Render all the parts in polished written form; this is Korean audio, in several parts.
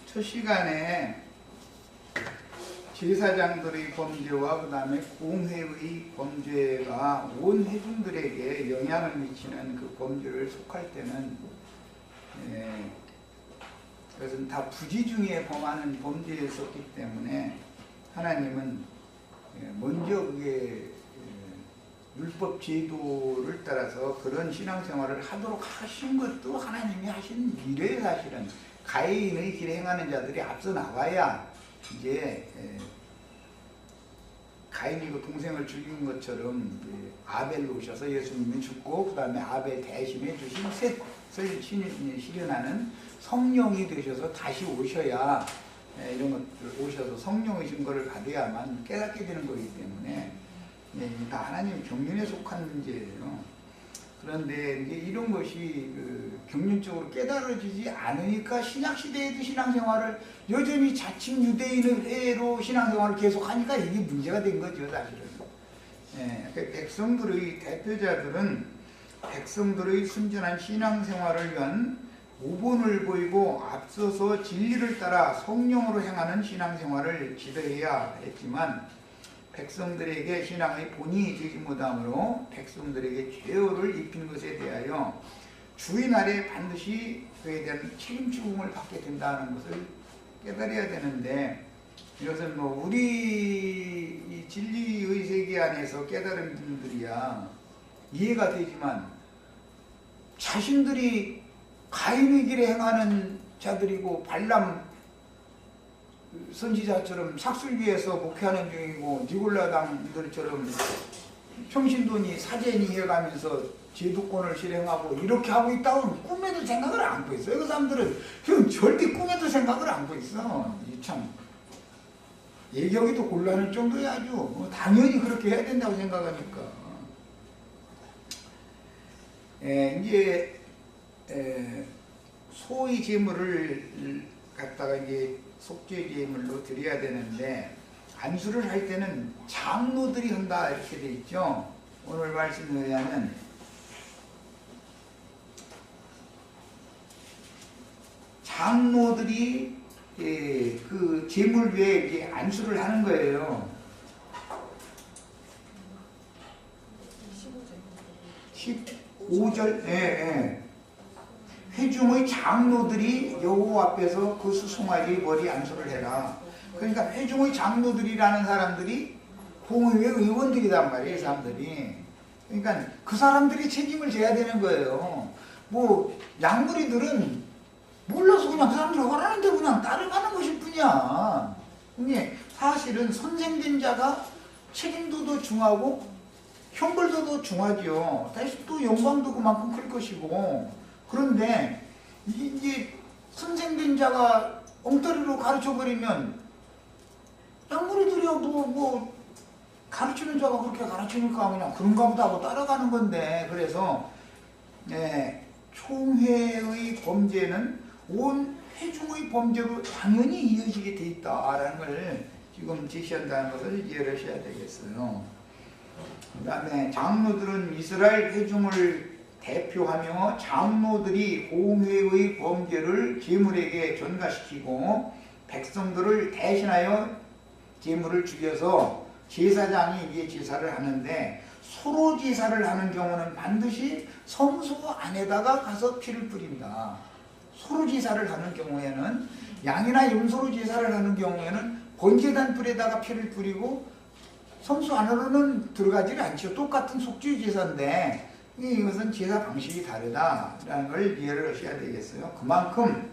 첫 시간에 제사장들의 범죄와 그 다음에 공회의 범죄가 온 회중들에게 영향을 미치는 그 범죄를 속할 때는 그것은 다 부지 중에 범하는 범죄였었기 때문에 하나님은 먼저 그게 율법 제도를 따라서 그런 신앙생활을 하도록 하신 것도 하나님이 하신 일에 사실은 가인의 길에 행하는 자들이 앞서 나와야 이제 가인이 그 동생을 죽인 것처럼 아벨로 오셔서 예수님이 죽고 그 다음에 아벨 대신에 주신 셋을 실현하는 성령이 되셔서 다시 오셔야 이런 것들 오셔서 성령의 증거를 받아야만 깨닫게 되는 거기 때문에 다 하나님 경륜에 속한 문제예요. 그런데 이제 이런 것이 경륜적으로 깨달아지지 않으니까 신약시대에도 신앙생활을 여전히 자칭 유대인의 회로 신앙생활을 계속하니까 이게 문제가 된 거죠, 사실은. 백성들의 대표자들은 백성들의 순전한 신앙생활을 위한 모본을 보이고 앞서서 진리를 따라 성령으로 행하는 신앙생활을 지도해야 했지만 백성들에게 신앙의 본이 되지 못함으로 백성들에게 죄를 입힌 것에 대하여 주인 아래 반드시 그에 대한 책임 추궁을 받게 된다는 것을 깨달아야 되는데 이것은 우리 이 진리의 세계 안에서 깨달은 분들이야 이해가 되지만 자신들이 가인의 길에 행하는 자들이고 발람 선지자처럼 삭술기에서 목회하는 중이고 니골라당들처럼 평신도니 사제니 해가면서 제도권을 실행하고 이렇게 하고 있다고는 꿈에도 생각을 안고 있어요. 그 사람들은 그럼 절대 꿈에도 생각을 안고 있어. 참 예경이도 곤란할 정도야 아주 당연히 그렇게 해야 된다고 생각하니까 이제 소의 제물을 갖다가 이제 속죄 제물로 드려야 되는데 안수를 할 때는 장로들이 한다 이렇게 돼 있죠. 오늘 말씀에 의하면 장로들이 그 제물 위에 이제 안수를 하는 거예요. 15절 회중의 장로들이 여호와 앞에서 그 수송아지 머리 안수를 해라. 그러니까 회중의 장로들이라는 사람들이 공의회 의원들이란 말이에요. 이 사람들이. 그러니까 그 사람들이 책임을 져야 되는 거예요. 양무리들은 몰라서 그냥 그 사람들이 하라는 데 그냥 따라가는 것일 뿐이야. 근데 사실은 선생된 자가 책임도 더 중하고 형벌도 더 중하죠. 다시 또 영광도 그만큼 클 것이고 그런데 이제 선생된 자가 엉터리로 가르쳐버리면 양무리들이야 가르치는 자가 그렇게 가르치니까 그냥 그런가 보다 하고 따라가는 건데 그래서 총회의 범죄는 온 회중의 범죄로 당연히 이어지게 돼 있다라는 걸 지금 제시한다는 것을 이해를 하셔야 되겠어요. 그 다음에 장로들은 이스라엘 회중을 대표하며 장로들이 공회의 범죄를 제물에게 전가시키고 백성들을 대신하여 제물을 죽여서 제사장이 이게 제사를 하는데 소로 제사를 하는 경우는 반드시 성소 안에다가 가서 피를 뿌린다. 소로 제사를 하는 경우에는 양이나 염소로 제사를 하는 경우에는 번제단 뿔에다가 피를 뿌리고 성소 안으로는 들어가지 않죠. 똑같은 속죄 제사인데 이것은 제사 방식이 다르다라는 걸 이해를 하셔야 되겠어요. 그만큼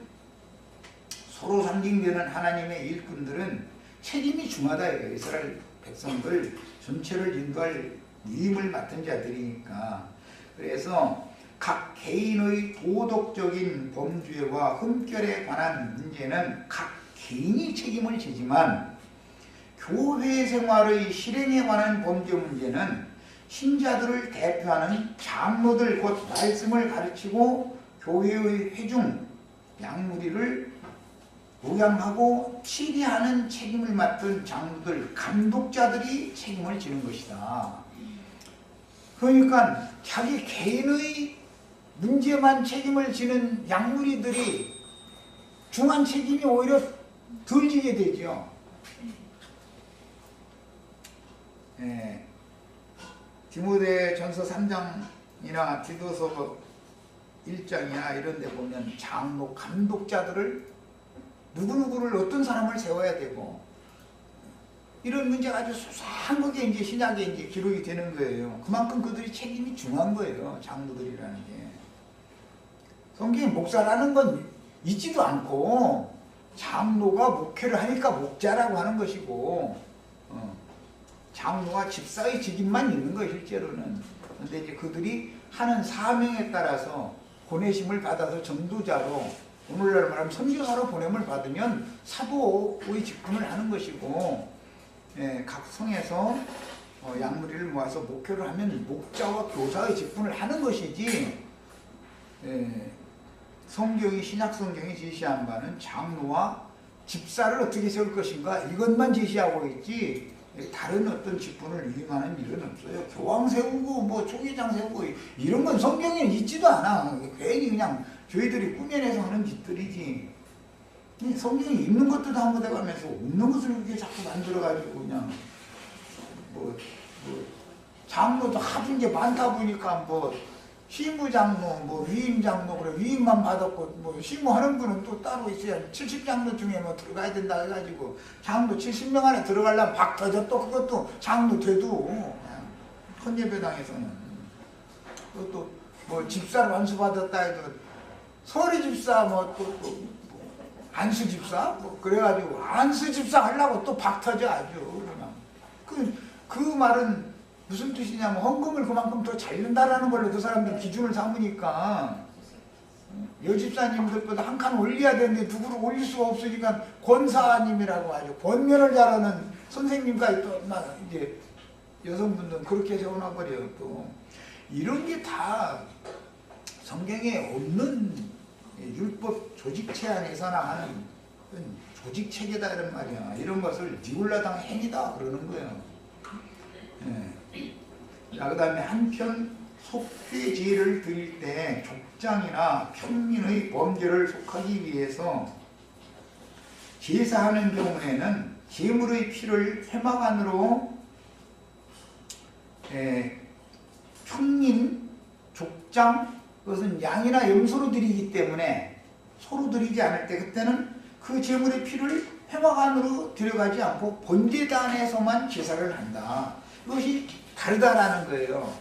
서로 상징되는 하나님의 일꾼들은 책임이 중하다. 이스라엘 백성들 전체를 인도할 위임을 맡은 자들이니까. 그래서 각 개인의 도덕적인 범죄와 흠결에 관한 문제는 각 개인이 책임을 지지만 교회 생활의 실행에 관한 범죄 문제는 신자들을 대표하는 장로들 곧 말씀을 가르치고 교회의 회중 양무리를 모양하고 치리하는 책임을 맡은 장로들 감독자들이 책임을 지는 것이다. 그러니까 자기 개인의 문제만 책임을 지는 양무리들이 중한 책임이 오히려 덜 지게 되죠. 예. 디모데전서 3장이나 디도서 1장이나 이런 데 보면 장로, 감독자들을 누구누구를 어떤 사람을 세워야 되고 이런 문제가 아주 수상한 게 이제 신약에 이제 기록이 되는 거예요. 그만큼 그들이 책임이 중요한 거예요. 장로들이라는 게. 성경에 목사라는 건 있지도 않고 장로가 목회를 하니까 목자라고 하는 것이고 장로와 집사의 직임만 있는 거예요. 실제로는. 근데 이제 그들이 하는 사명에 따라서 보내심을 받아서 전도자로 오늘날 말하면 선교사로 보냄을 받으면 사도의 직분을 하는 것이고 예, 각 성에서 양무리를 모아서 목회를 하면 목자와 교사의 직분을 하는 것이지 예, 성경이 신약 성경이 제시한 바는 장로와 집사를 어떻게 세울 것인가 이것만 제시하고 있지 다른 어떤 직분을 위임하는 일은 없어요. 교황 세우고 뭐 초기장 세우고 이런 건 성경에는 있지도 않아. 괜히 그냥 저희들이 꾸며내서 하는 짓들이지. 성경에 있는 것도 다 못해가면서 없는 것을 이렇게 자꾸 만들어가지고 그냥 장로도 하도 이제 많다 보니까 뭐 시무장로, 뭐 위임장로, 그래 위임만 받았고 뭐 시무하는 분은 또 따로 있어야 70장로 중에 뭐 들어가야 된다 해가지고 장로 70명 안에 들어가려면 박 터져 또 그것도 장로 돼도 헌예배당에서는 그것도 뭐 집사를 완수받았다 해도 서리 집사 또 안수 집사 뭐 그래가지고 안수 집사 하려고 또 박 터져 아주 그냥 그 말은 무슨 뜻이냐면 헌금을 그만큼 더 잘 낸다라는 걸로 그 사람들 기준을 삼으니까 여집사님들보다 한 칸 올려야 되는데 누구를 올릴 수가 없으니까 권사님이라고 하죠. 권면을 잘하는 선생님까지 또 이제 여성분들은 그렇게 세워놔버려요. 또 이런 게 다 성경에 없는 율법 조직체 안에서나 하는 조직체계다 이런 말이야. 이런 것을 니울라당 행위다 그러는 거예요. 예. 자, 그 다음에 한편 속죄제를 드릴 때 족장이나 평민의 범죄를 속하기 위해서 제사하는 경우에는 제물의 피를 회막 안으로 평민, 족장, 그것은 양이나 염소로 드리기 때문에 소로 드리지 않을 때 그때는 그 제물의 피를 회막 안으로 들여가지 않고 번제단에서만 제사를 한다. 이것이 다르다라는 거예요.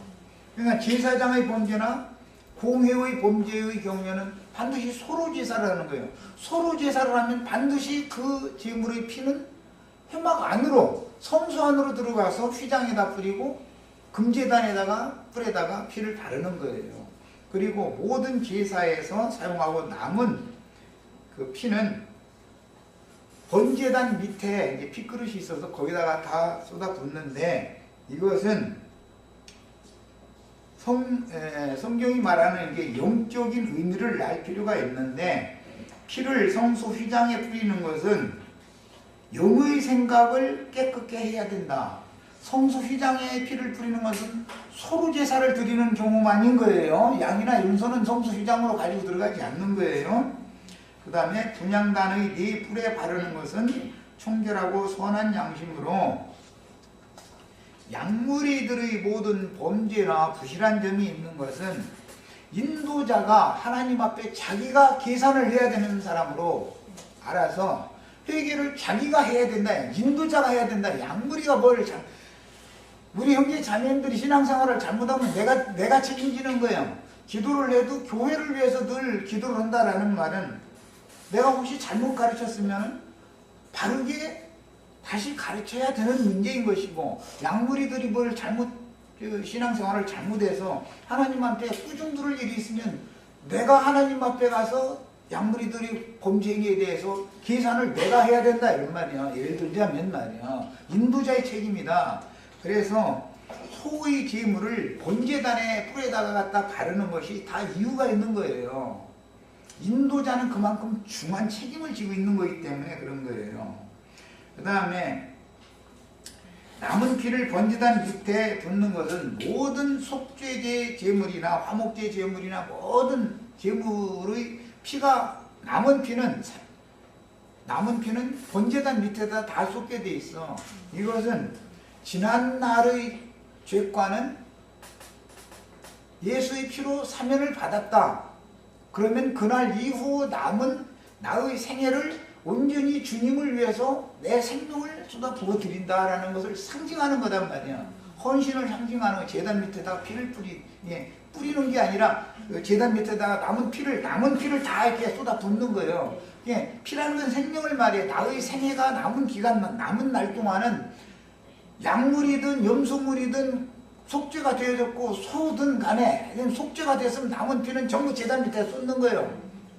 그러니까 제사장의 범죄나 공회의 범죄의 경우에는 반드시 소로 제사를 하는 거예요. 소로 제사를 하면 반드시 그 제물의 피는 회막 안으로 성소 안으로 들어가서 휘장에다 뿌리고 금제단에다가 뿔에다가 피를 바르는 거예요. 그리고 모든 제사에서 사용하고 남은 그 피는 번제단 밑에 이제 피그릇이 있어서 거기다가 다 쏟아붓는데 이것은 성경이 말하는 게 영적인 의미를 알 필요가 있는데 피를 성소 휘장에 뿌리는 것은 영의 생각을 깨끗게 해야 된다. 성소 휘장에 피를 뿌리는 것은 소로 제사를 드리는 경우만인 거예요. 양이나 염소는 성소 휘장으로 가지고 들어가지 않는 거예요. 그 다음에 분향단의 네 뿔에 바르는 것은 청결하고 선한 양심으로 양무리들의 모든 범죄나 부실한 점이 있는 것은 인도자가 하나님 앞에 자기가 계산을 해야 되는 사람으로 알아서 회개를 자기가 해야 된다. 인도자가 해야 된다. 양무리가 우리 형제 자매님들이 신앙생활을 잘못하면 내가 책임지는 거예요. 기도를 해도 교회를 위해서 늘 기도를 한다라는 말은 내가 혹시 잘못 가르쳤으면 바르게 다시 가르쳐야 되는 문제인 것이고 양무리들이 뭘 신앙생활을 잘못해서 하나님한테 꾸중들을 일이 있으면 내가 하나님 앞에 가서 양무리들이 범죄행위에 대해서 계산을 내가 해야 된다 이런 말이야. 예를 들자면 말이야. 인도자의 책임이다. 그래서 소의 제물을 번제단의 뿔에다가 갖다 바르는 것이 다 이유가 있는 거예요. 인도자는 그만큼 중한 책임을 지고 있는 거기 때문에 그런 거예요. 그 다음에 남은 피를 번제단 밑에 붓는 것은 모든 속죄제 제물이나 화목제 제물이나 모든 제물의 피가 남은 피는 남은 피는 번제단 밑에다 다 쏟게 돼 있어. 이것은 지난 날의 죄과는 예수의 피로 사면을 받았다. 그러면 그날 이후 남은 나의 생애를 온전히 주님을 위해서 내 생명을 쏟아 부어 드린다라는 것을 상징하는 거단 말이야. 헌신을 상징하는 제단 밑에다가 피를 뿌리는 게 아니라 제단 밑에다가 남은 피를 다 이렇게 쏟아 붓는 거예요. 피라는 건 생명을 말해. 나의 생애가 남은 기간만, 남은 날 동안은 약물이든 염소물이든 속죄가 되어졌고 소든 간에 속죄가 됐으면 남은 피는 전부 제단 밑에 쏟는 거예요.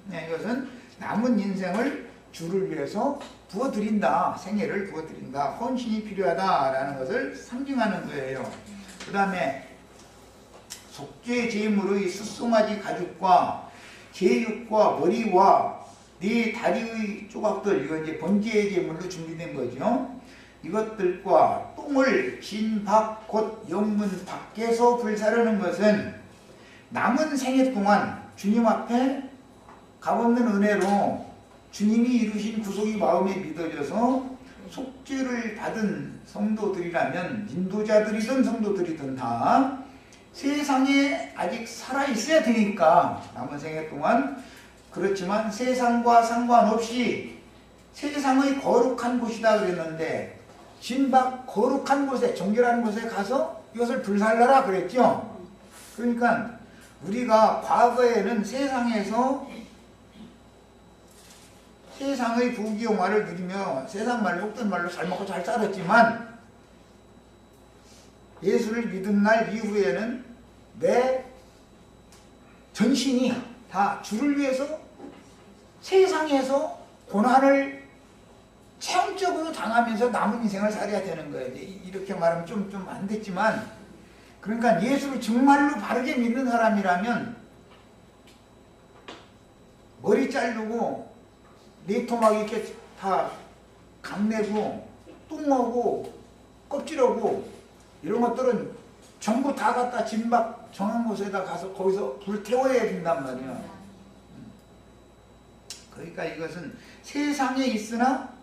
이것은 남은 인생을 주를 위해서 부어드린다. 생애를 부어드린다. 헌신이 필요하다라는 것을 상징하는 거예요. 그 다음에 속죄 제물의 숫송아지 가죽과 제육과 머리와 네 다리의 조각들, 이건 이제 번제 제물로 준비된 거죠. 이것들과 똥을 진 밖 곧 영문 밖에서 불사르는 것은 남은 생애 동안 주님 앞에 값없는 은혜로 주님이 이루신 구속이 마음에 믿어져서 속죄를 받은 성도들이라면 인도자들이든 성도들이든 다 세상에 아직 살아있어야 되니까 남은 생애 동안, 그렇지만 세상과 상관없이 세상의 거룩한 곳이다 그랬는데 진박 거룩한 곳에, 정결한 곳에 가서 이것을 불살라라 그랬죠. 그러니까 우리가 과거에는 세상에서 세상의 부귀영화를 누리며 세상 말로 속된 말로 잘 먹고 잘 살았지만 예수를 믿은 날 이후에는 내 전신이 다 주를 위해서 세상에서 고난을 체험적으로 당하면서 남은 인생을 살아야 되는 거예요. 이렇게 말하면 좀 안 됐지만, 그러니까 예수를 정말로 바르게 믿는 사람이라면 머리 자르고 네토막 이렇게 다 감내고 똥하고 껍질하고 이런 것들은 전부 다 갖다 진박 정한 곳에다 가서 거기서 불 태워야 된단 말이야. 그러니까 이것은 세상에 있으나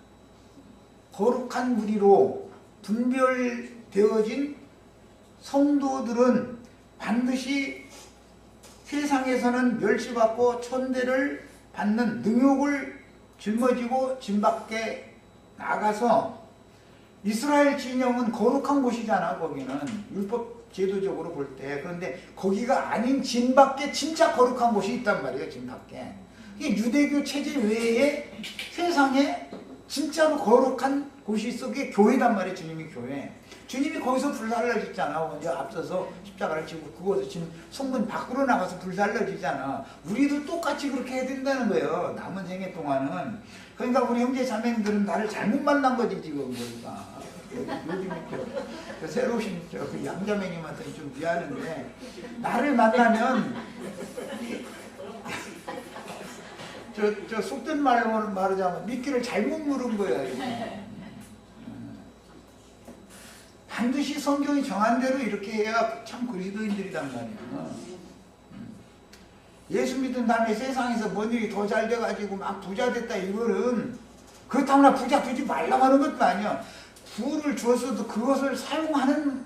거룩한 무리로 분별되어진 성도들은 반드시 세상에서는 멸시받고 천대를 받는 능욕을 짊어지고 진 밖에 나가서, 이스라엘 진영은 거룩한 곳이잖아. 거기는 율법 제도적으로 볼 때. 그런데 거기가 아닌 진 밖에 진짜 거룩한 곳이 있단 말이에요. 진 밖에. 이게 유대교 체제 외에 세상에 진짜로 거룩한 곳이 있어. 그게 교회단 말이에요. 주님이 교회. 주님이 거기서 불살라 짓잖아. 먼저 앞서서 십자가를 지고 그곳에서 지금 성문 밖으로 나가서 불살라 짓잖아. 우리도 똑같이 그렇게 해야 된다는 거예요. 남은 생애 동안은. 그러니까 우리 형제 자매들은 나를 잘못 만난 거지 지금. 그러니까 요즘 새로 오신 그 양자매님한테 좀 미안한데, 나를 만나면 저 속된 말로 말하자면 미끼를 잘못 물은 거야. 반드시 성경이 정한 대로 이렇게 해야 참 그리스도인들이란 말이야. 예수 믿은 다음에 세상에서 뭔 일이 더 잘 돼가지고 막 부자 됐다, 이거는 그렇다고 나 부자 되지 말라고 하는 것도 아니야. 부를 주었어도 그것을 사용하는,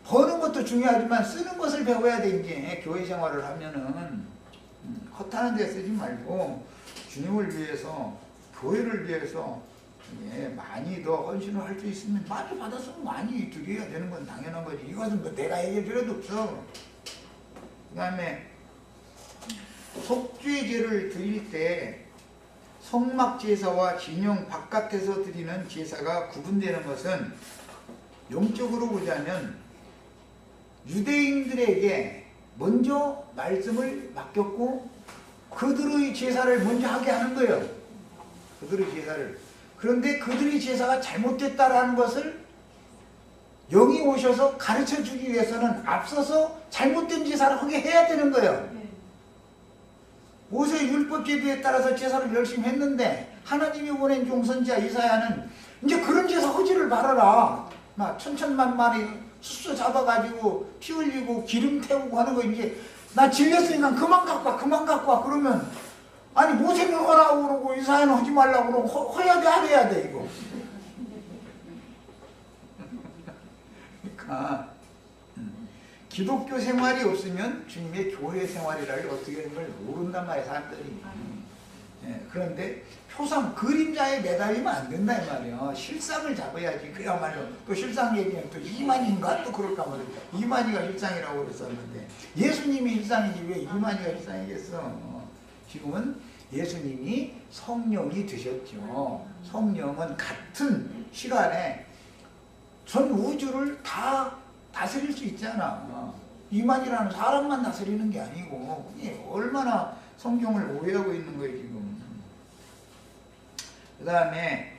버는 것도 중요하지만 쓰는 것을 배워야 돼. 이제 교회 생활을 하면은 헛하는 데 쓰지 말고 주님을 위해서, 교회를 위해서 많이 더 헌신을 할 수 있으면 많이 받았으면 많이 드려야 되는 건 당연한 거지. 이것은 뭐 내가 얘기할 필요도 없어. 그 다음에 속죄제를 드릴 때 성막 제사와 진영 바깥에서 드리는 제사가 구분되는 것은, 영적으로 보자면 유대인들에게 먼저 말씀을 맡겼고 그들의 제사를 먼저 하게 하는 거예요. 그들의 제사를. 그런데 그들의 제사가 잘못됐다라는 것을 영이 오셔서 가르쳐 주기 위해서는 앞서서 잘못된 제사를 하게 해야 되는 거예요. 모세 율법 제도에 따라서 제사를 열심히 했는데 하나님이 보낸 종선자 이사야는 이제 그런 제사 하지를 말아라. 막 천천만마리 숫소 잡아가지고 피 흘리고 기름 태우고 하는 거, 이제 나 질렸으니까 그만 갖고 와, 그만 갖고 와. 그러면 아니 모세는 나와라고 그러고 이사회는 하지 말라고 그러고 해야 돼, 안 해야 돼, 이거. 그러니까 기독교 생활이 없으면 주님의 교회 생활이라를 어떻게 하는 걸 모른단 말이야, 사람들이. 그런데 표상 그림자에 매달리면 안 된다 이 말이야. 실상을 잡아야지. 그야말로 또 실상 얘기는 또 이만희인가 또 그럴까 말이야. 이만희가 실상이라고 그랬었는데 예수님이 실상이지 왜 이만희가 실상이겠어. 지금은 예수님이 성령이 되셨죠. 성령은 같은 시간에 전 우주를 다 다스릴 수 있잖아. 이만희라는 사람만 다스리는 게 아니고 얼마나 성경을 오해하고 있는 거예요 지금. 그 다음에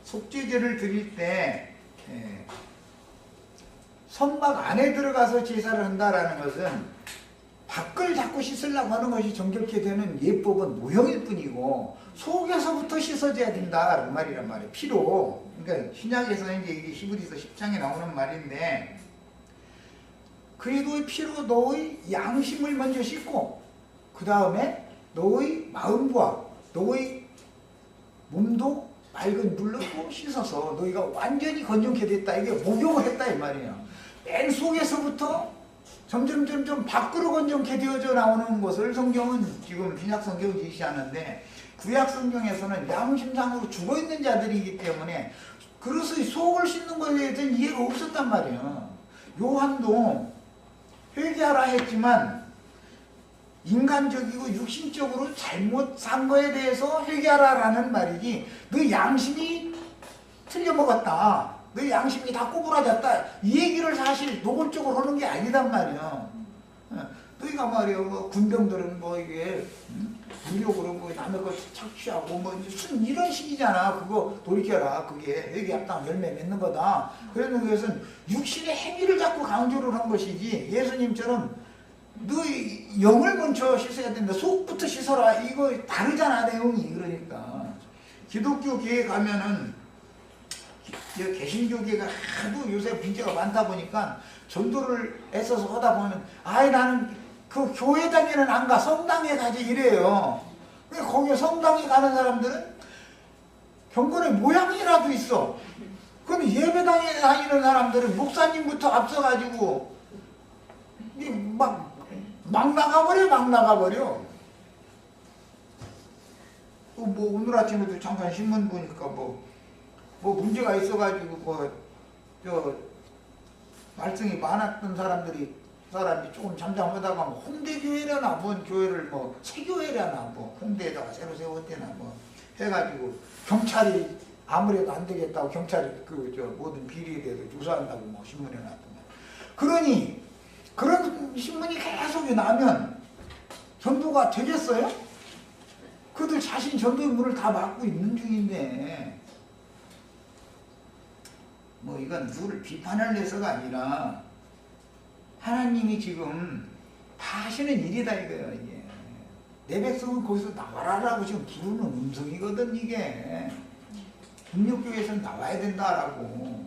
속죄제를 드릴 때 선막 안에 들어가서 제사를 한다라는 것은 밖을 자꾸 씻으려고 하는 것이 정결케 되는 예법은 모형일 뿐이고 속에서부터 씻어져야 된다 그 말이란 말이에요. 피로. 그러니까 신약에서는 이제 이게 히브리서 10장에 나오는 말인데 그래도 피로 너의 양심을 먼저 씻고 그 다음에 너의 마음과 너의 몸도 맑은 물로 씻어서 너희가 완전히 건정케 됐다. 이게 목욕을 했다 이 말이에요. 맨 속에서부터 점점 밖으로 건정케 되어져 나오는 것을 성경은 지금 신약 성경을 제시하는데 구약 성경에서는 양심상으로 죽어있는 자들이기 때문에 그릇의 속을 씻는 것에 대해서는 이해가 없었단 말이에요. 요한도 회개하라 했지만 인간적이고 육신적으로 잘못 산 거에 대해서 회개하라라는 말이지 너 양심이 틀려먹었다. 너 양심이 다 꼬부라졌다. 이 얘기를 사실 노골적으로 하는 게 아니단 말이야. 너희가 말이야 뭐 군병들은 뭐 이게 무력으로 뭐 남의 것 착취하고 뭐 무슨 이런 식이잖아. 그거 돌이켜라. 그게 회개합당 열매 맺는 거다. 그래서 그것은 육신의 행위를 자꾸 강조를 한 것이지 예수님처럼 너희 영을 먼저 씻어야 된다. 속부터 씻어라. 이거 다르잖아 내용이. 그러니까 기독교계에 가면은 개신교계가 하도 요새 문제가 많다 보니까 전도를 애써서 하다 보면 아이 나는 그 교회당에는 안 가. 성당에 가지 이래요. 근데 거기 성당에 가는 사람들은 경건의 모양이라도 있어. 그럼 예배당에 다니는 사람들은 목사님부터 앞서가지고 막 나가버려. 또 뭐 오늘 아침에도 잠깐 신문 보니까 뭐 문제가 있어가지고 말썽이 많았던 사람이 조금 잠잠하다가 뭐 홍대교회라나 뭔 교회를 새 교회라나 홍대에다가 새로 세웠대나 해가지고 경찰이 아무래도 안 되겠다고 경찰이 모든 비리에 대해서 조사한다고 신문에 났더만. 그러니 그런 신문이 계속 나면 전도가 되겠어요? 그들 자신 전도의 문을 다 막고 있는 중인데 이건 누구를 비판을 해서가 아니라 하나님이 지금 다 하시는 일이다 이거예요. 이게. 내 백성은 거기서 나와라라고 지금 부르는 음성이거든 이게. 분육교회에서는 나와야 된다라고.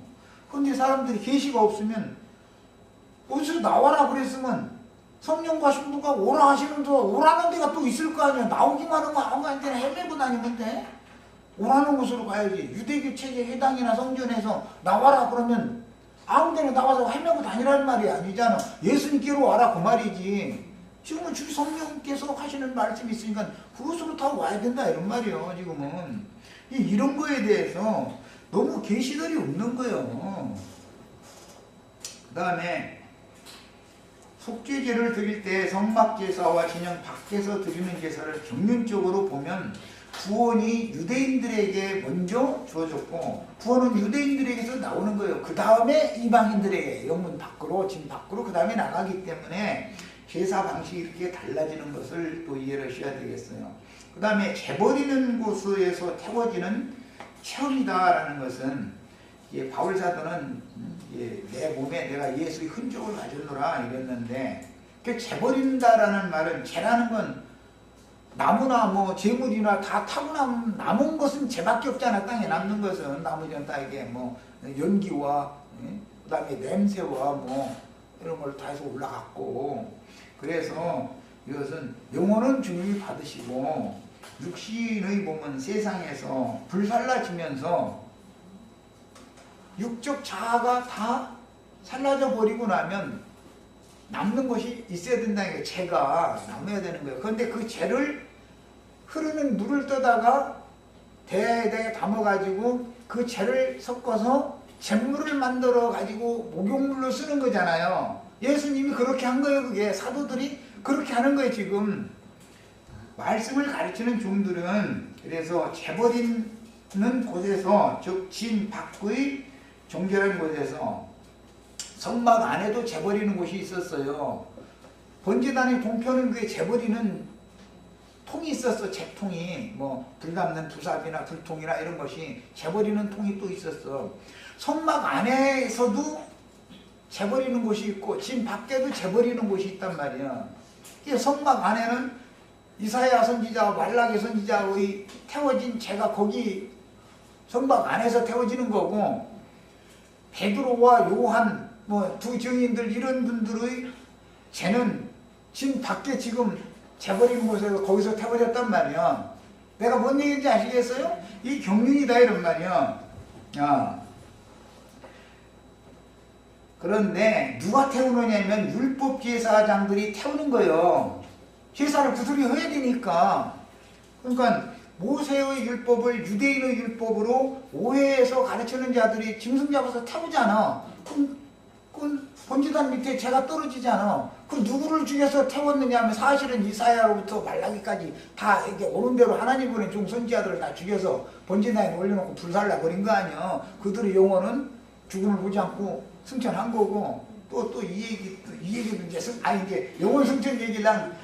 그런데 사람들이 계시가 없으면 어디서 나와라 그랬으면 성령과 신부가 오라 하시는 오라는 데가 또 있을 거 아니야. 나오기만 하면 아무 데나 헤매고 다니면 돼. 오라는 곳으로 가야지. 유대교 체제 회당이나 성전에서 나와라 그러면 아무 데나 나와서 헤매고 다니라는 말이 아니잖아. 예수님께로 와라 그 말이지. 지금은 주 성령께서 하시는 말씀이 있으니까 그것으로 다 와야 된다 이런 말이에요. 지금은 이런 거에 대해서 너무 계시들이 없는 거예요. 그 다음에 속죄제를 드릴 때 성막제사와 진영 밖에서 드리는 제사를 경륜적으로 보면 구원이 유대인들에게 먼저 주어졌고 구원은 유대인들에게서 나오는 거예요. 그 다음에 이방인들에게 영문 밖으로 진 밖으로 그 다음에 나가기 때문에 제사 방식이 이렇게 달라지는 것을 또 이해를 하셔야 되겠어요. 그 다음에 재버리는 곳에서 태워지는 체험이다라는 것은 바울 사도는 내 몸에 내가 예수의 흔적을 가졌노라 이랬는데 재버린다라는 말은 재라는 건 나무나 재물이나 다 타고 남은 것은 재밖에 없잖아. 땅에 남는 것은 나머지는 다 이게 연기와 그 다음에 냄새와 이런 걸 다 해서 올라갔고 그래서 이것은 영혼은 주님이 받으시고 육신의 몸은 세상에서 불살라지면서 육적 자아가 다 살라져 버리고 나면 남는 것이 있어야 된다는 게 죄가 남아야 되는 거예요. 그런데 그 죄를 흐르는 물을 떠다가 대야에 담아가지고 그 죄를 섞어서 잿물을 만들어 가지고 목욕물로 쓰는 거잖아요. 예수님이 그렇게 한 거예요. 그게 사도들이 그렇게 하는 거예요. 지금 말씀을 가르치는 종들은 그래서 재버리는 곳에서 즉 진 밖의 정결한 곳에서 성막 안에도 재버리는 곳이 있었어요. 번제단의 동편은 그게 재버리는 통이 있었어. 재통이 뭐 불담는 두삽이나 불통이나 이런 것이 재버리는 통이 또 있었어. 성막 안에서도 재버리는 곳이 있고 진 밖에도 재버리는 곳이 있단 말이야. 이 성막 안에는 이사야 선지자와 말라기 선지자의 태워진 죄가 거기 성막 안에서 태워지는 거고, 베드로와 요한 뭐 두 증인들 이런 분들의 죄는 진 밖에 지금 재버리는 곳에서 거기서 태워졌단 말이야. 내가 뭔 얘기인지 아시겠어요? 이 경륜이다 이런 말이야. 그런데 누가 태우느냐면 율법 제사장들이 태우는 거예요. 제사를 구슬이 해야 되니까. 그러니까 모세의 율법을 유대인의 율법으로 오해해서 가르치는 자들이 짐승 잡아서 태우잖아. 그럼 번제단 밑에 죄가 떨어지잖아. 그 누구를 죽여서 태웠느냐 하면 사실은 이사야로부터 말라기까지 다 이게 오는 대로 하나님 보낸 종 선지자들을 다 죽여서 번제단에 올려놓고 불살라 버린 거 아니야. 그들의 영혼은 죽음을 보지 않고 승천한 거고, 또 이 얘기도 이제 영혼 승천 얘기랑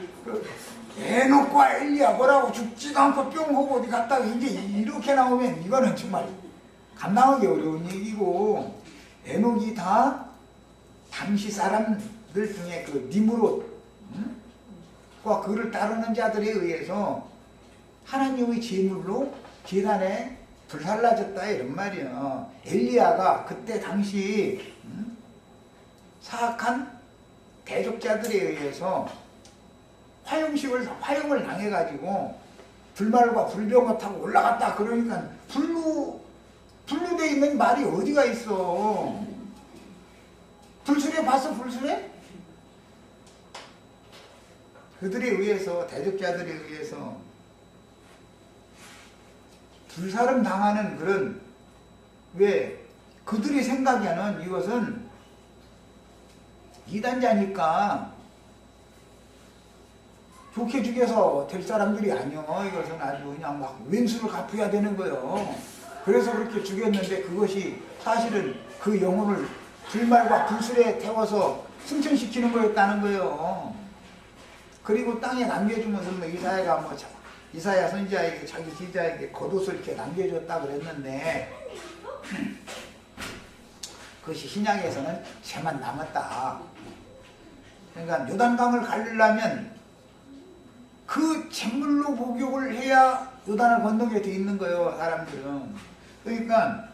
에녹과 엘리야 뭐라고 죽지도 않고 뿅 하고 어디 갔다가 이제 이렇게 나오면 이거는 정말 감당하기 어려운 얘기고, 에녹이 다 당시 사람들 중에 그 니므롯과 그를 따르는 자들에 의해서 하나님의 제물로 제단에 불살라졌다 이런 말이야. 엘리야가 그때 당시 사악한 대적자들에 의해서 화형을 당해가지고 불말과 불병을 타고 올라갔다. 그러니까 불로 돼 있는 말이 어디가 있어. 불수레 봤어? 불수레? 그들에 의해서, 대적자들에 의해서 불사름 당하는 그런, 왜 그들이 생각에는 이것은 이단자니까 좋게 죽여서 될 사람들이 아니요. 이것은 아주 그냥 막 왼수를 갚아야 되는 거예요. 그래서 그렇게 죽였는데 그것이 사실은 그 영혼을 불말과 불술에 태워서 승천시키는 거였다는 거예요. 그리고 땅에 남겨주면서 뭐 이사야 선지자에게 자기 제자에게 겉옷을 이렇게 남겨줬다 그랬는데 그것이 신약에서는 죄만 남았다. 그러니까 요단강을 가르려면 그 잿물로 목욕을 해야 요단을 건너게 돼 있는 거예요, 사람들은. 그러니까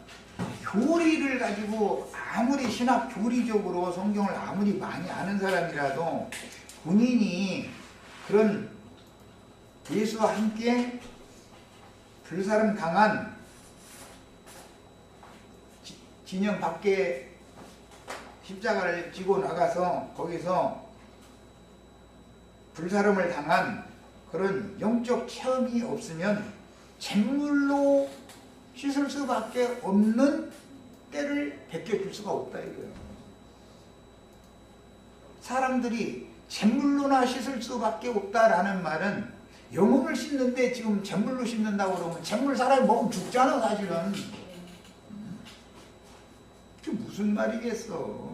교리를 가지고 아무리 신학 교리적으로 성경을 아무리 많이 아는 사람이라도 본인이 그런 예수와 함께 불사름 당한 진영 밖에 십자가를 지고 나가서 거기서 불사름을 당한 그런 영적 체험이 없으면 잿물로 씻을 수밖에 없는 때를 베껴줄 수가 없다 이거예요. 사람들이 잿물로나 씻을 수밖에 없다라는 말은 영혼을 씻는데 지금 잿물로 씻는다고 그러면 잿물 사람이 먹으면 죽잖아 사실은. 그게 무슨 말이겠어.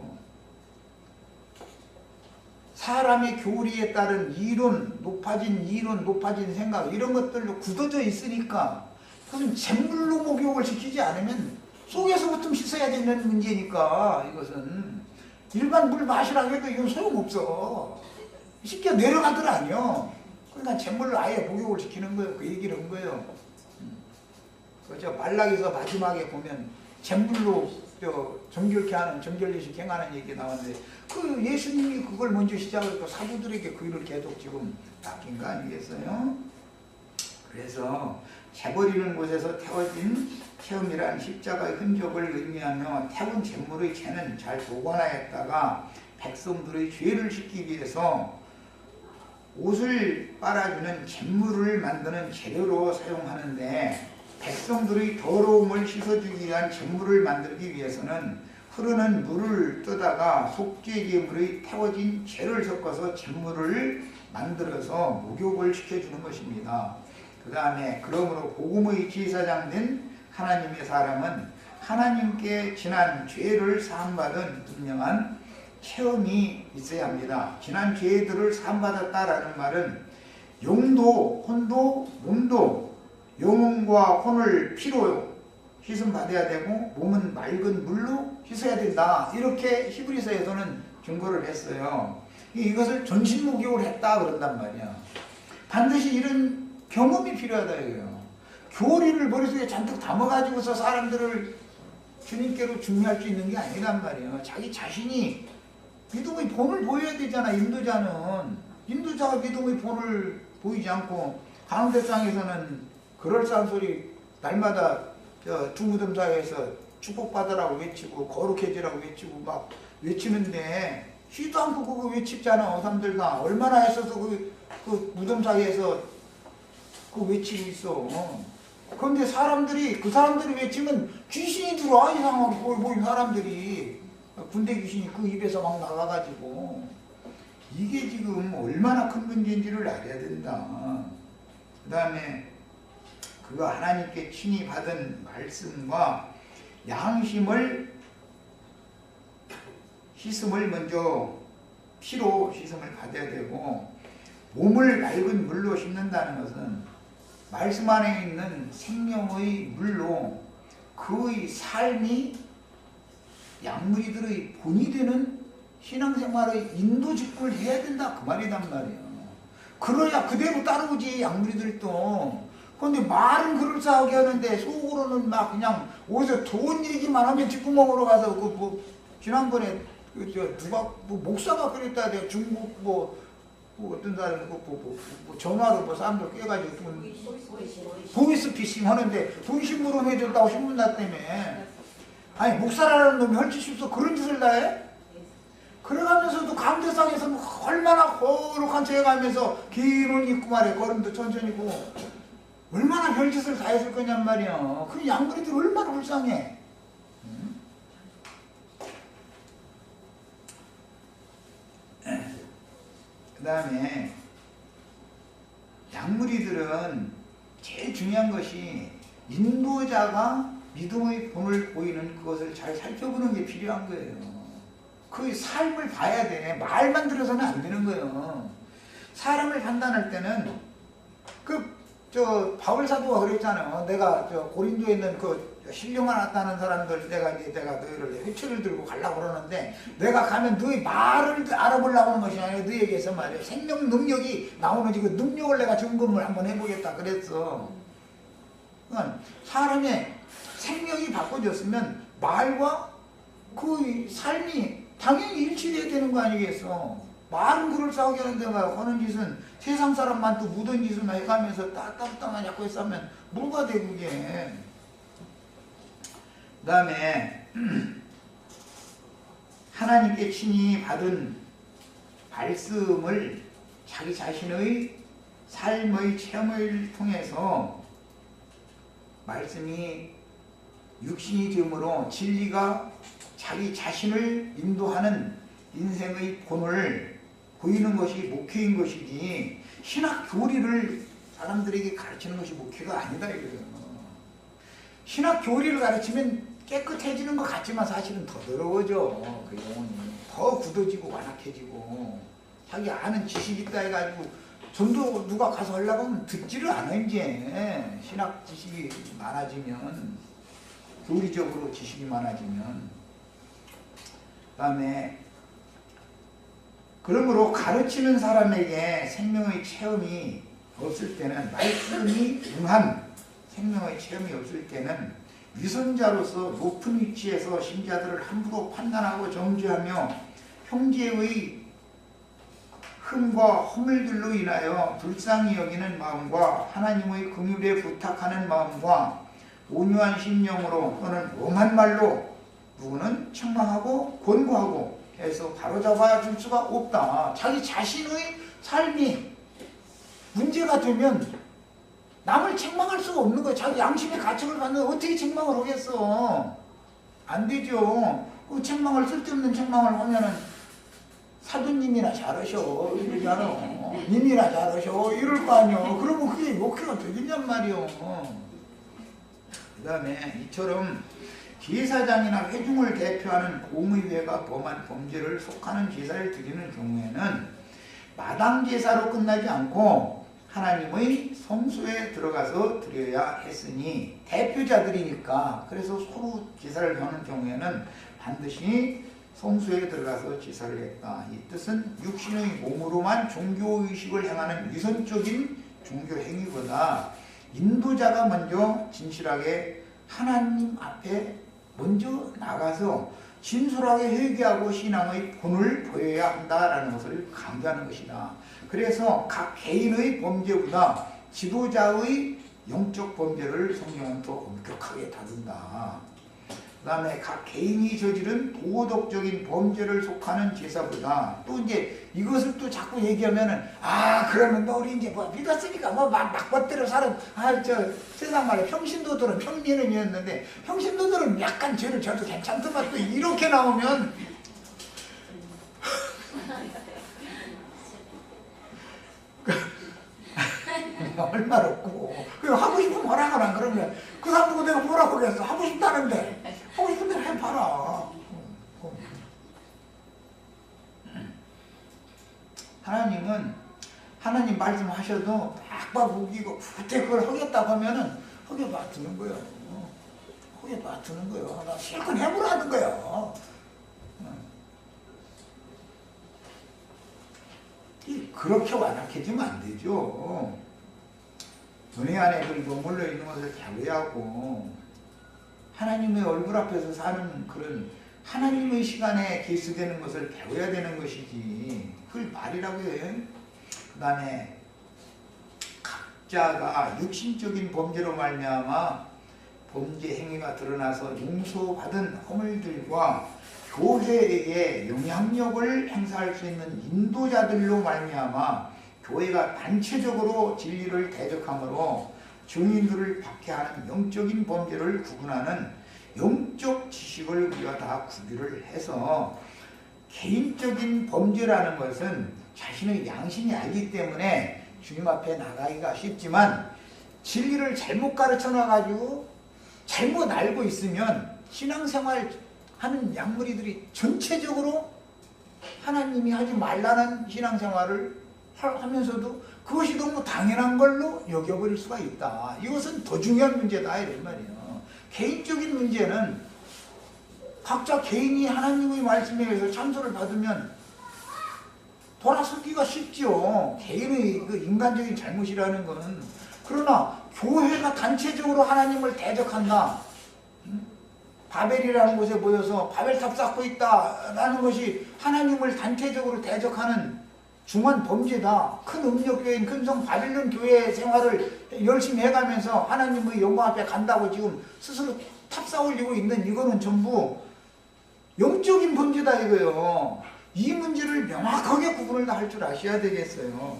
사람의 교리에 따른 이론, 높아진 생각 이런 것들로 굳어져 있으니까 그것은 잿물로 목욕을 시키지 않으면 속에서부터 씻어야 되는 문제니까 이것은 일반 물 마시라고 해도 이건 소용없어. 쉽게 내려가들 아니요. 그러니까 잿물로 아예 목욕을 시키는 거예요. 그 얘기를 한 거예요. 그렇죠. 말라기서 마지막에 보면 잿물로 정결케 하는 정결례식 행하는 얘기 나왔는데 그 예수님이 그걸 먼저 시작했고 사도들에게 그 일을 계속 지금 맡긴 거 아니겠어요? 그래서 재버리는 곳에서 태워진 체험이란 십자가의 흔적을 의미하며 태운 잿물의 채는 잘 보관하였다가 백성들의 죄를 씻기 위해서 옷을 빨아주는 잿물을 만드는 재료로 사용하는데 백성들의 더러움을 씻어주기 위한 잿물을 만들기 위해서는 흐르는 물을 뜨다가 속죄제물의 태워진 재를 섞어서 잿물을 만들어서 목욕을 시켜주는 것입니다. 그 다음에 그러므로 복음의 제사장 된 하나님의 사람은 하나님께 지난 죄를 사함받은 분명한 체험이 있어야 합니다. 지난 죄들을 사함받았다라는 말은 영도, 혼도, 몸도 영혼과 혼을 피로 씻음받아야 되고 몸은 맑은 물로 씻어야 된다. 이렇게 히브리서에서는 증거를 했어요. 이것을 전신 목욕을 했다 그런단 말이야. 반드시 이런 경험이 필요하다 이거예요. 교리를 머릿속에 잔뜩 담아가지고서 사람들을 주님께로 중요할 수 있는 게 아니란 말이에요. 자기 자신이 믿음의 본을 보여야 되잖아. 인도자가 믿음의 본을 보이지 않고 가운데상에서는 그럴싸한 소리 날마다 중무덤 사이에서 축복받으라고 외치고 거룩해지라고 외치고 막 외치는데 쉬도 않고 그거 외치잖아. 사람들과 얼마나 애써서 그 무덤 사이에서 그 외치고 있어. 그런데 그 사람들이 외치면 귀신이 들어와. 이상하게 보인 사람들이 군대 귀신이 그 입에서 막 나가가지고 이게 지금 얼마나 큰 문제인지를 알아야 된다. 그 다음에 그거 하나님께 친히 받은 말씀과 양심을 씻음을 먼저 피로 씻음을 받아야 되고 몸을 맑은 물로 씻는다는 것은 말씀 안에 있는 생명의 물로 그의 삶이 양무리들의 본이 되는 신앙생활의 인도직구를 해야 된다 그 말이란 말이에요. 그래야 그대로 따라오지 양무리들도. 그런데 말은 그럴싸하게 하는데 속으로는 막 그냥 어디서 좋은 얘기만 하면 뒷구멍으로 가서 지난번에 누가 목사가 그랬다. 내가 중국 어떤 사람이 전화로 사람들 깨가지고 보이스피싱 하는데 돈 심부름 해줬다고 신문 났다며. 아니 목사라는 놈이 헐짓이 없어 그런 짓을 다 해? 그래가면서도 강대상에서 얼마나 거룩한 척 해가면서 긴 옷 입고 말이야. 걸음도 천천히 고 얼마나 별짓을 다 했을 거냔 말이야. 그 양머리들 얼마나 불쌍해. 그 다음에 양무리들은 제일 중요한 것이 인도자가 믿음의 본을 보이는 그것을 잘 살펴보는 게 필요한 거예요. 그 삶을 봐야 돼. 말만 들어서는 안 되는 거예요. 사람을 판단할 때는 바울 사도가 그랬잖아요. 내가 고린도에 있는 신령한 왔다는 사람들 내가 너희를 회초를 들고 가려고 그러는데 내가 가면 너희 말을 알아보려고 하는 것이 아니라 너희에게서 말이야 생명 능력이 나오는지 그 능력을 내가 점검을 한번 해보겠다 그랬어. 그러니까 사람의 생명이 바꿔졌으면 말과 그 삶이 당연히 일치돼야 되는 거 아니겠어. 말은 그럴싸하게 하는데 하는 짓은 세상 사람만 또 묻은 짓을 해가면서 따뜻한 자꾸 했으면 뭐가 돼 그게. 그 다음에 하나님께 친히 받은 말씀을 자기 자신의 삶의 체험을 통해서 말씀이 육신이 되므로 진리가 자기 자신을 인도하는 인생의 본을 보이는 것이 목회인 것이지 신학 교리를 사람들에게 가르치는 것이 목회가 아니다 이거예요. 신학 교리를 가르치면 깨끗해지는 것 같지만 사실은 더 더러워져. 그 영혼이 더 굳어지고 완악해지고 자기 아는 지식이 있다 해가지고 전도 누가 가서 하려고 하면 듣지를 않아. 이제 신학 지식이 많아지면 교리적으로 지식이 많아지면. 그 다음에 그러므로 가르치는 사람에게 생명의 체험이 없을 때는 말씀이 응한 생명의 체험이 없을 때는 위선자로서 높은 위치에서 신자들을 함부로 판단하고 정죄하며 형제의 흠과 허물들로 인하여 불쌍히 여기는 마음과 하나님의 긍휼에 부탁하는 마음과 온유한 심령으로 또는 엄한 말로 누구는 책망하고 권고하고 해서 바로잡아 줄 수가 없다. 자기 자신의 삶이 문제가 되면 남을 책망할 수가 없는 거예요. 자기 양심의 가책을 받는 어떻게 책망을 하겠어? 안 되죠. 그 책망을 쓸데없는 책망을 하면은 사도님이나 잘하셔 이러잖아. 님이나 잘하셔 이럴 거 아니요. 그러면 그게 욕해가 되겠냔 말이요. 그 다음에 이처럼 제사장이나 회중을 대표하는 공의회가 범한 범죄를 속하는 제사를 드리는 경우에는 마당 제사로 끝나지 않고 하나님의 성소에 들어가서 드려야 했으니 대표자들이니까 그래서 서로 제사를 하는 경우에는 반드시 성소에 들어가서 제사를 했다. 이 뜻은 육신의 몸으로만 종교의식을 행하는 위선적인 종교 행위보다 인도자가 먼저 진실하게 하나님 앞에 먼저 나가서 진솔하게 회개하고 신앙의 본을 보여야 한다라는 것을 강조하는 것이다. 그래서 각 개인의 범죄보다 지도자의 영적 범죄를 성경은 더 엄격하게 다룬다. 그 다음에 각 개인이 저지른 도덕적인 범죄를 속하는 제사보다 또 이제 이것을 또 자꾸 얘기하면은 그러면 너 우리 이제 뭐 믿었으니까 뭐 막 멋대로 사는 세상 말에 평신도들은 평민은이었는데 평신도들은 약간 죄를 져도 괜찮더만 또 이렇게 나오면 얼마나 없고 하고 싶으면 하라거나 그러면 그 사람 보고 내가 뭐라고 그랬어. 하고 싶다는데 하고 싶은 대로 해봐라. 하나님은 하나님 말씀하셔도 막막 우기고 그때 그걸 하겠다고 하면은 하게 놔두는 거예요. 하게 놔두는 거예요. 나 실컷 해보라는 거예요. 그렇게 완악해지면 안 되죠. 은혜 안에 그리고 몰려 있는 것을 자외하고 하나님의 얼굴 앞에서 사는 그런 하나님의 시간에 계수되는 것을 배워야 되는 것이지 그걸 말이라고 해. 그 다음에 각자가 육신적인 범죄로 말미암아 범죄 행위가 드러나서 용서받은 허물들과 교회에 영향력을 행사할 수 있는 인도자들로 말미암아 교회가 단체적으로 진리를 대적함으로 증인들을 박해하는 영적인 범죄를 구분하는 영적 지식을 우리가 다 구비를 해서 개인적인 범죄라는 것은 자신의 양심이 알기 때문에 주님 앞에 나가기가 쉽지만 진리를 잘못 가르쳐 놔가지고 잘못 알고 있으면 신앙생활 하는 양무리들이 전체적으로 하나님이 하지 말라는 신앙생활을 하면서도 그것이 너무 당연한 걸로 여겨버릴 수가 있다. 이것은 더 중요한 문제다 이런 말이에요. 개인적인 문제는 각자 개인이 하나님의 말씀에 의해서 참소를 받으면 돌아서기가 쉽죠. 개인의 그 인간적인 잘못이라는 것은. 그러나 교회가 단체적으로 하나님을 대적한다. 바벨이라는 곳에 모여서 바벨탑 쌓고 있다라는 것이 하나님을 단체적으로 대적하는 중한 범죄다. 큰 음력교회인 큰성 바빌론 교회 생활을 열심히 해가면서 하나님의 영광 앞에 간다고 지금 스스로 탑 쌓으려고 있는 이거는 전부 영적인 범죄다 이거예요. 이 문제를 명확하게 구분을 할 줄 아셔야 되겠어요.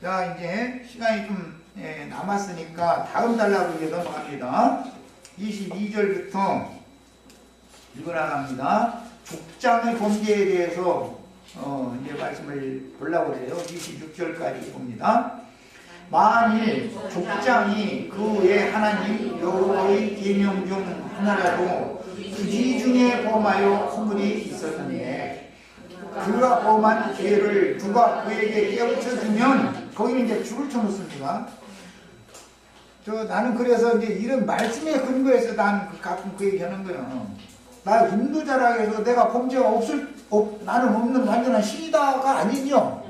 자, 이제 시간이 좀 남았으니까 다음 달라고 이제 넘어갑니다. 22절부터 읽어나갑니다. 족장의 범죄에 대해서 이제 말씀을 보려고 해요. 26절까지 봅니다. 만일 족장이 그 외 하나님 여호와의 계명 중 하나라도 그지 중에 범하여 허물이 있었는데 그가 범한 죄를 누가 그에게 깨우쳐 주면 거기는 이제 줄을 쳐놓습니다. 나는 그래서 이제 이런 말씀에 근거해서 난 가끔 그 얘기 하는 거예요. 나 인도자라 해서 내가 범죄가 나는 없는 완전한 신이다가 아니죠.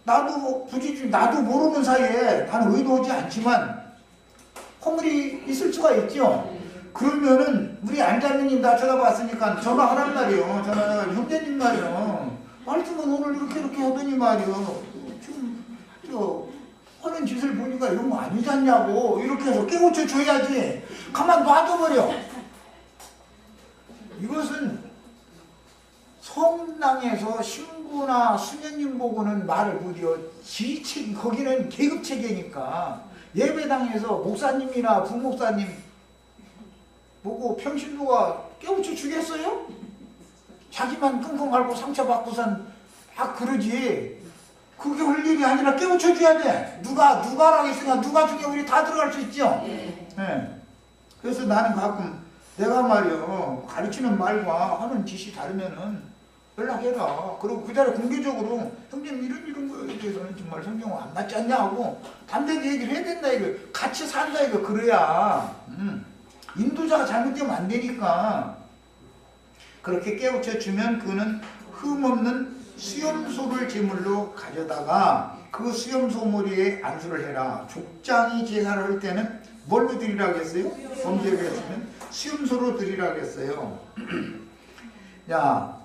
나도 나도 모르는 사이에 나는 의도하지 않지만 허물이 있을 수가 있죠. 그러면은 우리 안장님님 다 쳐다봤으니까 전화하란 말이요. 전화가 형제님 말이요. 말씀은 오늘 이렇게 하더니 말이요. 지금 하는 짓을 보니까 이런 거 아니지 않냐고 이렇게 해서 깨우쳐 줘야지. 가만 놔둬버려. 이것은 성당에서 신부나 수녀님 보고는 말을 못해요. 지책, 거기는 계급체계니까. 예배당에서 목사님이나 부목사님 보고 평신도가 깨우쳐 주겠어요? 자기만 끙끙 앓고 상처받고선 막 그러지. 그게 할 일이 아니라 깨우쳐 줘야 돼. 누가라고 했으니까 누가 중에 우리 다 들어갈 수 있죠? 네. 그래서 나는 가끔 내가 말이요, 가르치는 말과 하는 짓이 다르면은 연락해라. 그리고 그 자리에 공개적으로 형님 이런 거에 대해서는 정말 성경은 안 맞지 않냐 하고 담대하게 얘기를 해야 된다 이거. 같이 산다 이거. 그래야 인도자가 잘못되면 안 되니까. 그렇게 깨우쳐 주면 그는 흠없는 수염소를 제물로 가져다가 그 수염소 머리에 안수를 해라. 족장이 제사를 할 때는 뭘로 드리라고 했어요? 범죄를 했으면 수염소로 드리라고 했어요. 야,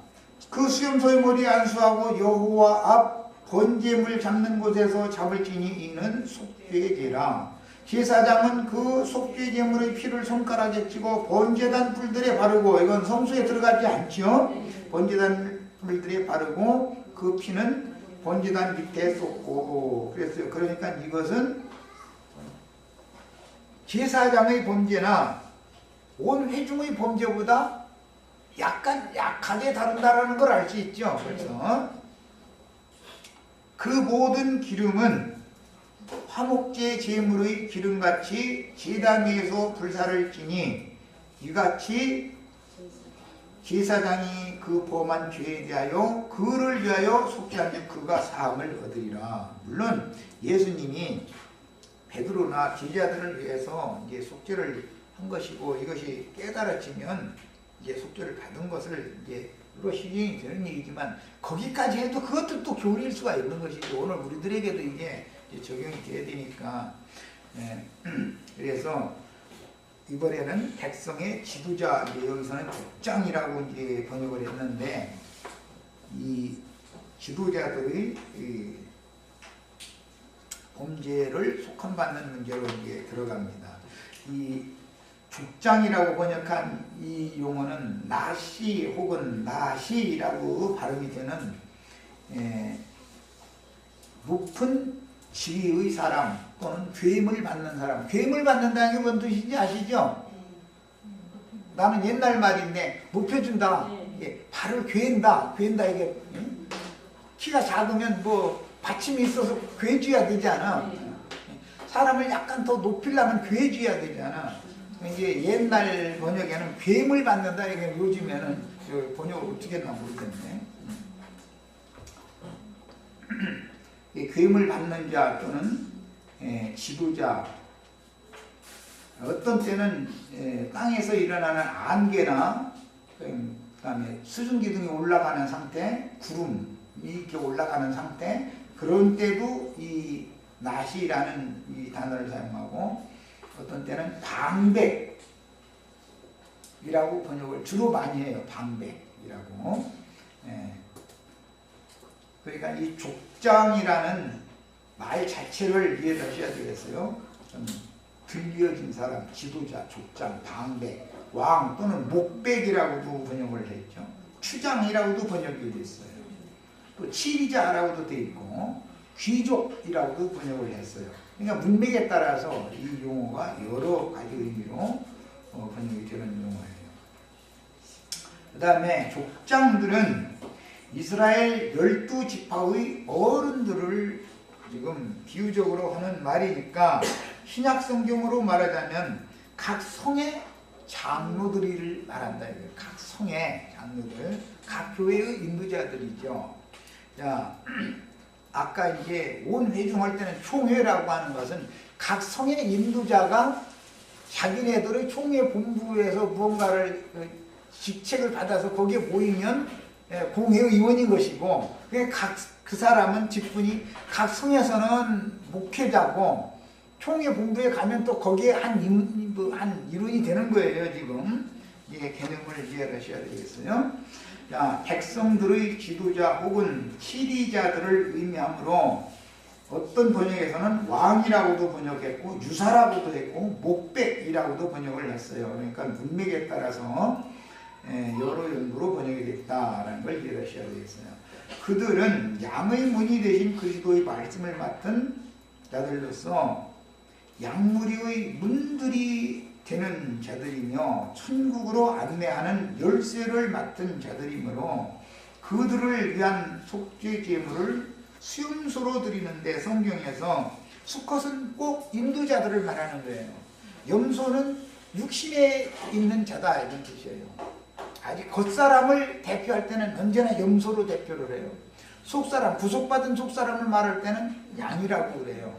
그 수염소의 머리에 안수하고 여호와 앞 번제물 잡는 곳에서 잡을지니 이는 속죄제라. 제사장은 그 속죄 제물의 피를 손가락에 찍어 번제단 뿔들에 바르고, 이건 성수에 들어가지 않죠. 번제단 뿔들에 바르고 그 피는 번제단 밑에 쏟고 그랬어요. 그러니까 이것은 제사장의 범죄나 온 회중의 범죄보다 약간 약하게 다룬다라는 걸 알 수 있죠. 그래서 그 모든 기름은 화목제 제물의 기름같이 제단 위에서 불사를 지니 이같이 제사장이 그 범한 죄에 대하여 그를 위하여 속죄하면 그가 사함을 얻으리라. 물론 예수님이 베드로나 제자들을 위해서 이제 속죄를 한 것이고 이것이 깨달아지면 이제 속죄를 받은 것을 이제 으로 실현이 되는 얘기지만 거기까지 해도 그것도 또 교리일 수가 있는 것이죠. 오늘 우리들에게도 이게 적용이 돼야 되니까. 예. 그래서 이번에는 백성의 지도자, 여기서는 족장이라고 이제 번역을 했는데 이 지도자들의 이 범죄를 속함받는 문제로 이제 들어갑니다. 이 족장이라고 번역한 이 용어는 나시 혹은 나시라고 발음이 되는 높은 지위의 사람 또는 괴물 받는 사람. 괴물 받는다는 게 뭔 뜻인지 아시죠? 나는 옛날 말인데 높여준다. 발을 괴인다. 괴인다 이게 키가 작으면 뭐 받침이 있어서 괴줘야 되잖아. 사람을 약간 더 높이려면 괴줘야 되잖아. 이제 옛날 번역에는 괴물 받는다. 이게 요즘에는 번역을 어떻게 했나 모르겠네. 괴물 받는 자 또는 지도자, 어떤 때는 땅에서 일어나는 안개나 그다음에 수증기둥이 올라가는 상태, 구름이 이렇게 올라가는 상태, 그런 때도 이 나시라는 이 단어를 사용하고 어떤 때는 방백이라고 번역을 주로 많이 해요. 방백이라고. 그러니까 이 족장이라는 말 자체를 이해하셔야 되겠어요. 좀 들려진 사람, 지도자, 족장, 방백, 왕 또는 목백이라고도 번역을 했죠. 추장이라고도 번역이 됐어요. 또 치리자라고도 되어 있고 귀족이라고도 번역을 했어요. 그러니까 문맥에 따라서 이 용어가 여러 가지 의미로 번역이 되는 용어예요. 그 다음에 족장들은 이스라엘 12지파의 어른들을 지금 비유적으로 하는 말이니까 신약 성경으로 말하자면 각 성의 장로들을 말한다. 각 성의 장로들, 각 교회의 인도자들이죠. 자, 아까 이제 온 회중할 때는 총회라고 하는 것은 각 성의 인도자가 자기네들의 총회 본부에서 무언가를 직책을 받아서 거기에 모이면 공회의원인 것이고, 그 사람은 직분이 각 성에서는 목회자고 총회 본부에 가면 또 거기에 한 일원이 되는 거예요, 지금. 예, 개념을 이해하셔야 되겠어요. 자, 백성들의 지도자 혹은 치리자들을 의미하므로 어떤 번역에서는 왕이라고도 번역했고 유사라고도 했고 목백이라고도 번역을 했어요. 그러니까 문맥에 따라서 여러 연구로 번역이 됐다라는 걸 이해하셔야 되겠어요. 그들은 양의 문이 되신 그리스도의 말씀을 맡은 자들로서 양무리의 문들이 되는 자들이며 천국으로 안내하는 열쇠를 맡은 자들이므로 그들을 위한 속죄 제물을 수염소로 드리는데 성경에서 수컷은 꼭 인도자들을 말하는 거예요. 염소는 육신에 있는 자다 이런 뜻이에요. 아직 겉사람을 대표할 때는 언제나 염소로 대표를 해요. 속사람, 구속받은 속사람을 말할 때는 양이라고 그래요.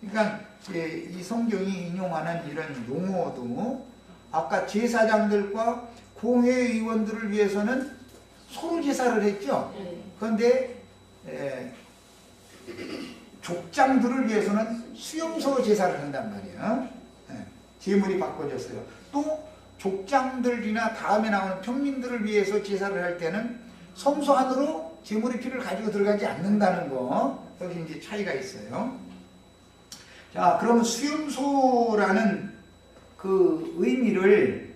그러니까 이 성경이 인용하는 이런 용어도 아까 제사장들과 공회의원들을 위해서는 소로 제사를 했죠. 그런데 족장들을 위해서는 수염소 제사를 한단 말이에요. 제물이 바꿔졌어요. 또 족장들이나 다음에 나오는 평민들을 위해서 제사를 할 때는 성소 안으로 제물의 피를 가지고 들어가지 않는다는 거, 여기 이제 차이가 있어요. 자, 그러면 수염소라는 그 의미를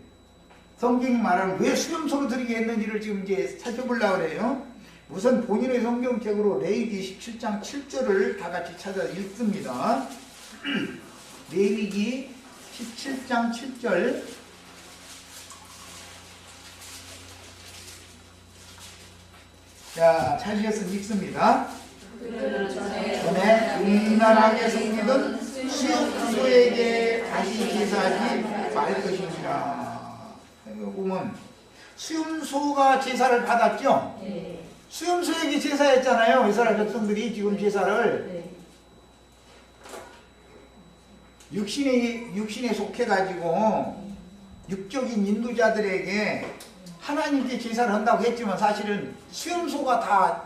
성경이 말하는 왜 수염소로 드리게 했는지를 지금 이제 살펴보려고 그래요. 우선 본인의 성경책으로 레위기 17장 7절을 다 같이 찾아 읽습니다. 레위기 17장 7절. 자, 찾으셨으면 읽습니다. 전에 음란하게 섬기던 수염소에게 다시 제사하지 말 것이니라. 여기 보면 수염소가 제사를 받았죠? 수염소에게 제사했잖아요. 이스라엘 백성들이 지금 제사를 육신에 속해가지고 육적인 인도자들에게 하나님께 제사를 한다고 했지만 사실은 수염소가 다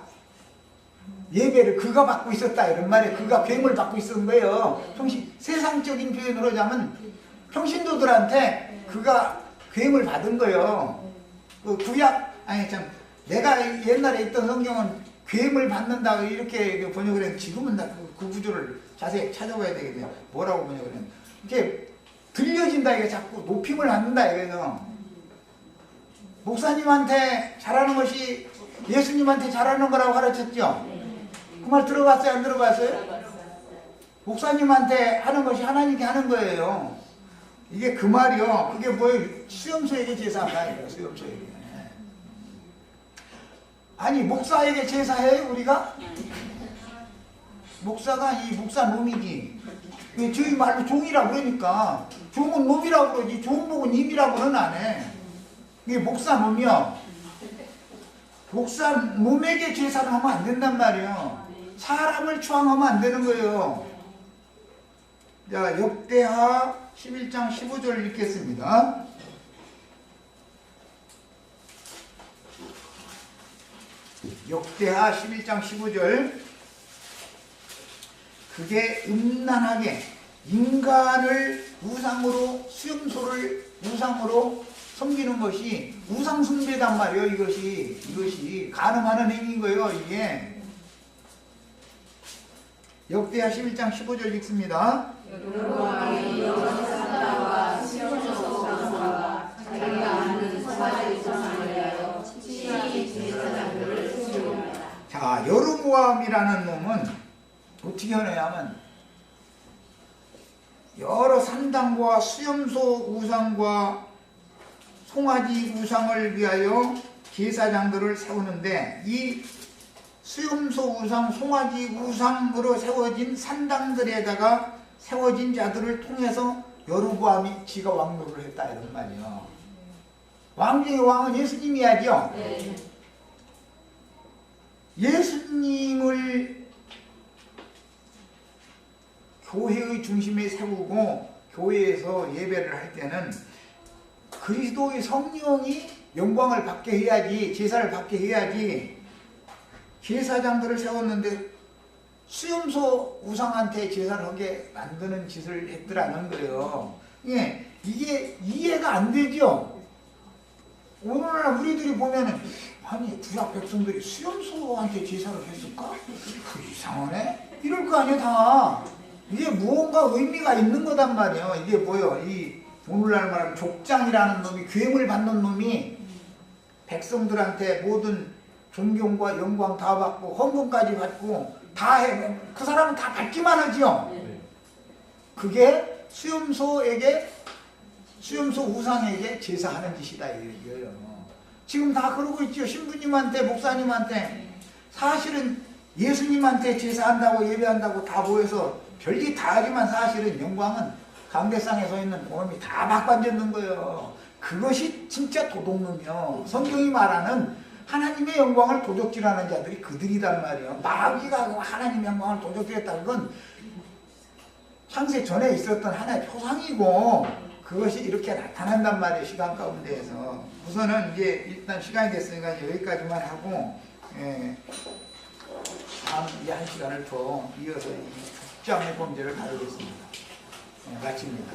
예배를 그가 받고 있었다 이런 말에 그가 괴물 받고 있었던 거예요. 세상적인 표현으로 하자면 평신도들한테 그가 괴물 받은 거예요. 그 내가 옛날에 있던 성경은 괴물 받는다 이렇게 번역을 했는데 지금은 그 구조를 자세히 찾아봐야 되겠네요. 뭐라고 번역을 했는데 이렇게 들려진다 이게 자꾸 높임을 받는다 이거죠. 목사님한테 잘하는 것이 예수님한테 잘하는 거라고 가르쳤죠? 그 말 들어봤어요? 안 들어봤어요? 목사님한테 하는 것이 하나님께 하는 거예요. 이게 그 말이요. 그게 뭐예요? 수염소에게 제사한다 이거예요. 수염소에게. 아니 목사에게 제사해요 우리가? 목사가 이 목사 놈이지. 저희 말로 종이라고 그러니까 종은 놈이라고 그러지 종복은 임이라고는 안 해. 이게 목사 놈이요. 목사 놈에게 제사를 하면 안 된단 말이에요. 사람을 추앙하면 안 되는 거예요. 자, 역대하 11장 15절 읽겠습니다. 역대하 11장 15절. 그게 음란하게 인간을 우상으로 수염소를 우상으로 섬기는 것이 우상숭배단 말이에요. 이것이 간음하는 행위인 거예요. 이게 역대하 11장 15절 읽습니다. 여로보암이 여호사다와 수염소와 자기가 아는 서바의 우상을 위하여 친히 제사장들을 세우니라. 자, 여로보암이라는 놈은 어떻게 하냐면 여러 산당과 수염소 우상과 송아지 우상을 위하여 제사장들을 세우는데 이 수염소 우상, 송아지 우상으로 세워진 산당들에다가 세워진 자들을 통해서 여로보암이 지가 왕노를 했다 이런 말이에요. 왕 중에 왕은 예수님이야죠. 네. 예수님을 교회의 중심에 세우고 교회에서 예배를 할 때는 그리스도의 성령이 영광을 받게 해야지, 제사를 받게 해야지. 제사장들을 세웠는데 수염소 우상한테 제사를 하게 만드는 짓을 했더라는 거예요. 예, 이게 이해가 안 되죠? 오늘날 우리들이 보면은, 아니, 구약 백성들이 수염소한테 제사를 했을까? 그 이상하네? 이럴 거 아니야, 다. 이게 무언가 의미가 있는 거단 말이에요. 이게 뭐요? 이 오늘날 말하면 족장이라는 놈이, 계명을 받는 놈이 백성들한테 모든 존경과 영광 다 받고 헌금까지 받고 다 해. 그 사람은 다 받기만 하죠. 그게 수염소 우상에게 제사하는 짓이다 이거예요. 지금 다 그러고 있죠. 신부님한테, 목사님한테. 사실은 예수님한테 제사한다고 예배한다고 다 모여서 별짓 다 하지만 사실은 영광은 강대상에 서 있는 그놈이 다 박반짓는 거예요. 그것이 진짜 도둑놈이요. 성경이 말하는 하나님의 영광을 도적질하는 자들이 그들이란 말이에요. 마귀가 하나님의 영광을 도적질했다. 그건 창세 전에 있었던 하나의 표상이고 그것이 이렇게 나타난단 말이에요. 시간 가운데에서. 우선은 이제 일단 시간이 됐으니까 여기까지만 하고, 다음 이제 한 시간을 더 이어서 이 족장의 범죄를 다루겠습니다. 마칩니다.